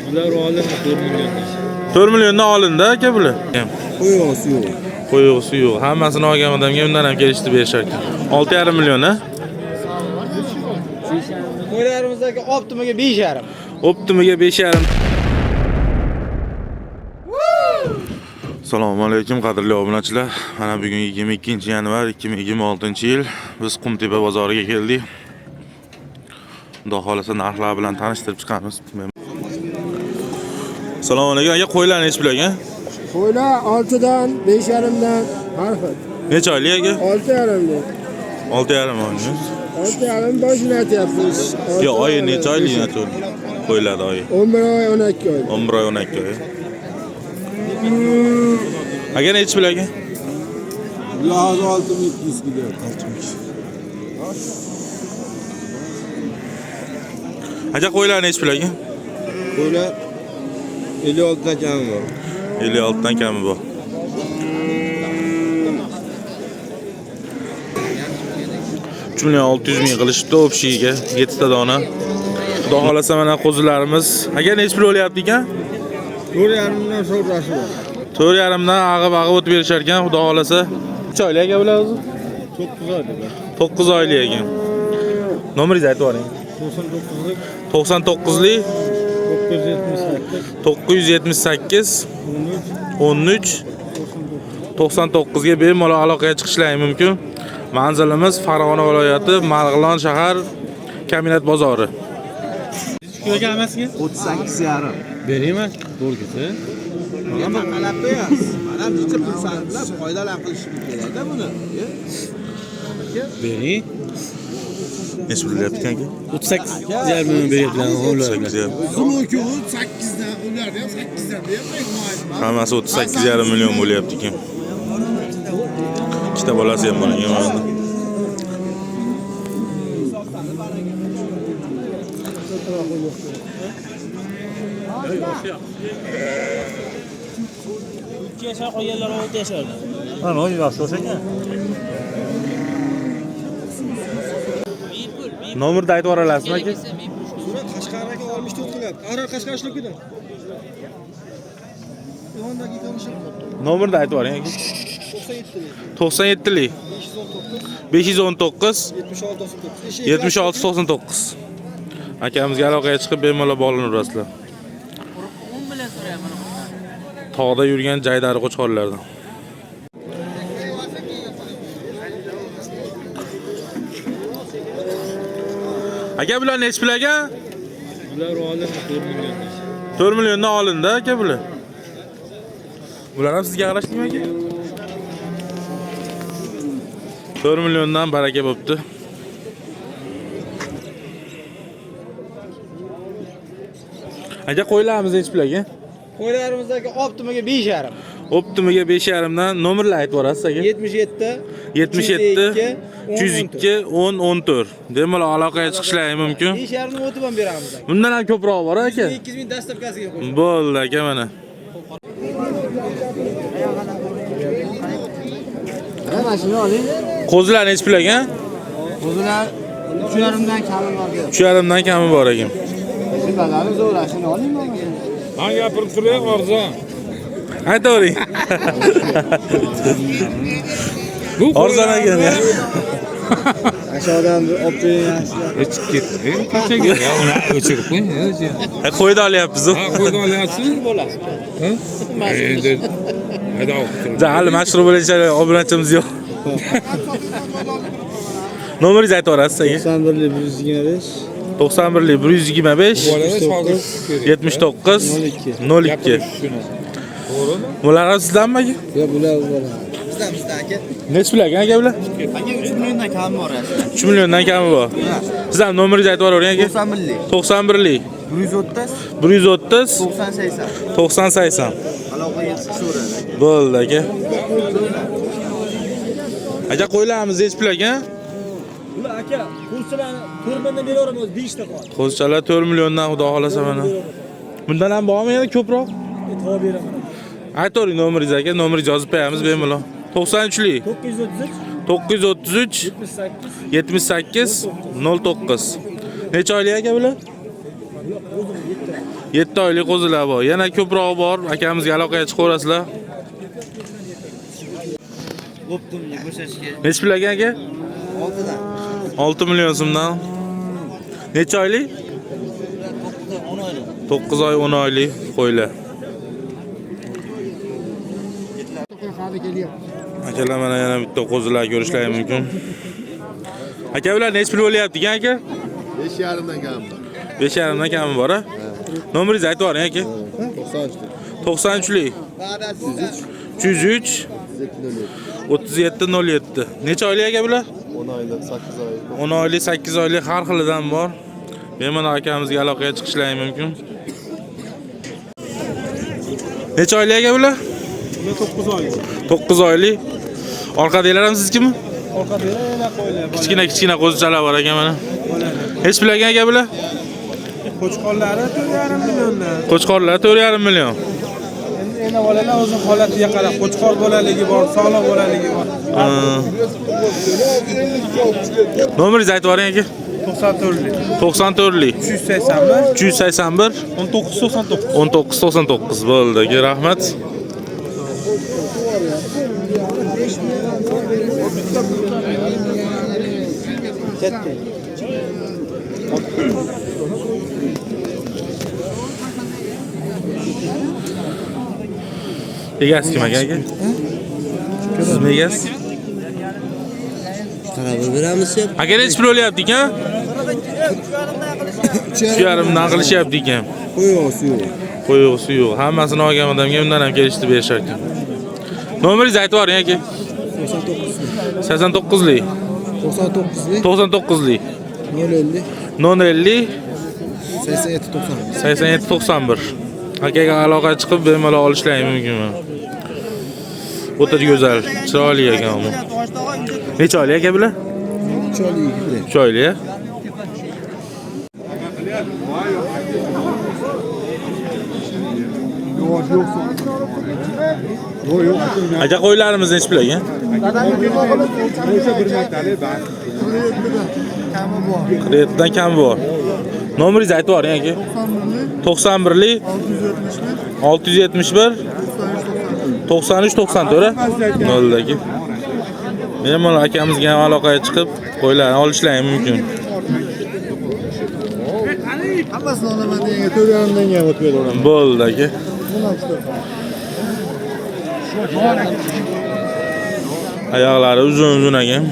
Bular olindi 4 milliondan. 4 milliondan olindi aka bular. Qo'yg'osi yo'q. Qo'yg'usi yo'q. Hammasini olgan odamga undan ham kelishdi berishar ekan. 6,5 million a? Qo'ylarimizdagi optimaga 5,5. Optimaga 5,5. Assalomu alaykum qadrli obunachilar. Mana bugun 22-yanvar 2026-yil biz Qumtepa bozoriga keldik. Xudo xolasa narxlar bilan tanishtirib chiqamiz. Assalomu alaykum. Aka qo'ylar nech pul aka? Qo'ylar 6 dan 5,5 dan har xil. Necha oylik aka? 6,5 dan. 6,5 oylik. 6,5 boshini aytyapmiz. Yo, oyi necha oylik necha? Qo'ylar oyi. 11 oy, 12 oy. 11 oy, 12 oy. Aka nech pul aka? Bular 6200 kilo. 62. Aka qo'ylar nech pul aka? Qo'ylar 56 dan kami bor. 56 dan kami bor. Jumla 600 ming qilishibdi o'pshiga 7 ta dona. Xudo xolasa mana qo'zilarimiz. Aka nech pul o'lyapti ekan? 4,5 dan so'rashi bor. 4,5 dan ag'ib o'tib berishar ekan, xudo xolasa. Necha oylik aka bular o'zi? 9 oylik. 9 oylik ekan. Nomeringizni aytib yuboring. 99lik 978 13 99 ga bemalol aloqaga chiqishlaring mumkin. Manzilimiz Farg'ona viloyati Marg'ilon shahar Kombinat bozori. Kiloga hammasiga 38,5. beraymi? To'g'ri. Nima qalab qo'yasiz? Mana necha pul sarflab foydalan qilishimiz kerak-da buni. Bering. Nech pul deyapti aka? 38,5 million beryaptilar ularga. 8 dan, ularga ham 8 dan deyapman. Hammasi 38,5 million bo'lyapti ekan. Ikkita bolasi ham bor ekan mana. Yashar qo'yganlar o'ta yashardi. Mana o'yin yaxshi o'sha ekan. Nomerni aytib olasizmi aka? Qashqarga olmish to'qilab. Ara Qashqar ishlikida. Yondagi tanishib. Nomerni aytib oring aka. 97lik 519 7699. Akamizga aloqaga chiqib bemalol bog'lanaverasizlar. Tog'da yurgan jaydari qo'chqorlardan. Aka bular nech pul aka? Bular olindi 4 milliondan. 4 milliondan olindi aka bular. Bular ham sizga qarashdimi aka? 4 milliondan baraka bo'pti. Aka qo'ylarimiz nech pul aka? Qo'ylarimizdagi optimaga 5,5. Optimaga 5,5 dan nomerlar aytib borasiz aka. 77 77 302 10 14. Bemalol aloqaga chiqishlaring mumkin. 5,5 ni o'tib ham beramiz. Bundan ham ko'proq bor aka. 2000 dastavkasiga qo'shib. Bo'ldi aka mana. Mana shuni oling. Qo'zilar nech pul aka? Qo'zilar 3,5 dan kami bor. 3,5 dan kami bor ekan. Shundan zo'rashini olingmi? Ha gapirib turing arzon. Aytavering. Arzon ekan ya. Aşağıdan olib Hech ketdi. Qanchaga? Ya uni o'chirib qo'ying. Qo'yda olyapmiz. Ha, qo'yda olyapsiz bo'lasiz. Ha? Endi hadi o'qib. Hali mashhur bo'lish obunachimiz yo'q. Nomeringizni aytib berasiz aka? 91 125 91lik 125 79 02. Bular ham sizdanmi aka? Yo'q, bular. Bizdan aka. Nech pul aka bular? Aka 3 milliondan kami bor. 3 milliondan kami bor. Siz ham nomeringizni aytib yuboring aka. 91lik 130 90 80. Aloqaga chiqishaveradi. Bo'ldi aka. Aka qo'ylarimiz nech pul aka? Ular aka, qo'zichalarni 4 milliondan beraveramiz, 5 ta qoldi. Qo'zichalar 4 milliondan xudo xolasa mana. Bundan ham bormi yana ko'proq? E'tibor beraman. Aytavering nomeringizni aka, nomeringizni yozib qo'yamiz bemalol. 93lik 933 78 09. Necha oylik aka bular? 7 oylik qo'zilar bor. Yana ko'proq bor. Akamizga aloqaga chiqaverasizlar. Bo'ptimni ko'rsatishga. Necha pul aka? 6 million so'mdan. Necha oylik? 9 oy 10 oylik qo'ylar. Akalar mana yana bitta qo'zilar ko'rishlari mumkin. Aka ular necha pul bo'lyapti ekan aka? 5,5 dan kam. 5,5 dan kami bor a? Nomeringizni aytib yuboring aka. 93lik. 303 3707. Necha oylik aka bular? 10 oylik, 8 oylik. 10 oylik, 8 oylik har xilidan bor. Bemalol akamizga aloqaga chiqishlari mumkin. Necha oylik aka bular? 9 oylik. 9 oylik. Orqadagilar ham sizkimi? Orqada yana qo'ylar. Kichkina qo'zichalar bor ekan mana. Hech bilagan aka bular? Qo'chqorlari 4,5 milliondan. Qo'chqorlar 4,5 million. Endi bolalar o'zing holatiga qarab, qo'chqor bolaligi bor, sog'lom bolaligi bor. Nomeringizni aytib yuboring aka. 94lik. 94lik. 381 381 1999. 1999 bo'ldi. Aka rahmat. Egasi kim aka? Sizmi egasiz? Qarab beramiz. Aka necha pul bo'lyapti ekan? 3,5 dan qilishyapti ekan. Qo'yuq, suyuq. Hammasini olgan odamga undan ham kelishdi berishar ekan. Nomeringizni aytib yuboring aka. 89lik. 99lik. 050 8791. Akaga aloqa chiqib bemalol olishlari mumkin. O'ta go'zal, chiroyli ekan u. Necha oylik aka bular? 3 oylik. Aka qo'ylarimiz necha pul ekan? Kreditdan kam bor. Nomeringizni aytib yuboring aka. 91lik 671 93 94 noldagi. Men mana akamizga ham aloqaga chiqib qo'ylarni olishlari mumkin. Hammasini olaman degan 4,5 dan ham o'tib beraman. Bo'ldi aka. Oyoqlari uzun ekan.